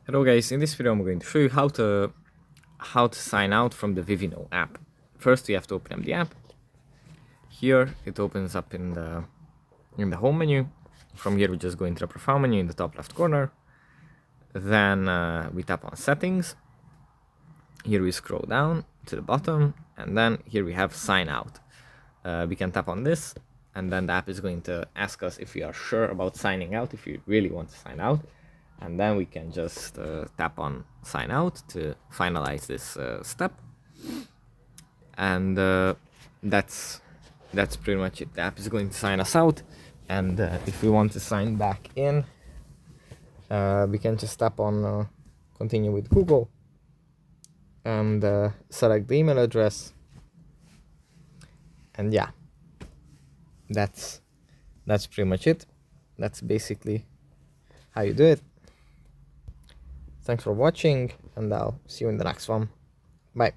Hello guys, in this video I'm going to show you how to sign out from the Vivino app. First we have to open up the app. Here it opens up in the home menu. From here we just go into the profile menu in the top left corner. Then we tap on settings. Here we scroll down to the bottom, and then here we have sign out. We can tap on this, and then the app is going to ask us if we are sure about signing out, if we really want to sign out. And then we can just tap on sign out to finalize this step. And that's pretty much it. The app is going to sign us out, and if we want to sign back in, we can just tap on continue with Google and select the email address. And yeah, that's pretty much it. That's basically how you do it. Thanks for watching, and I'll see you in the next one. Bye.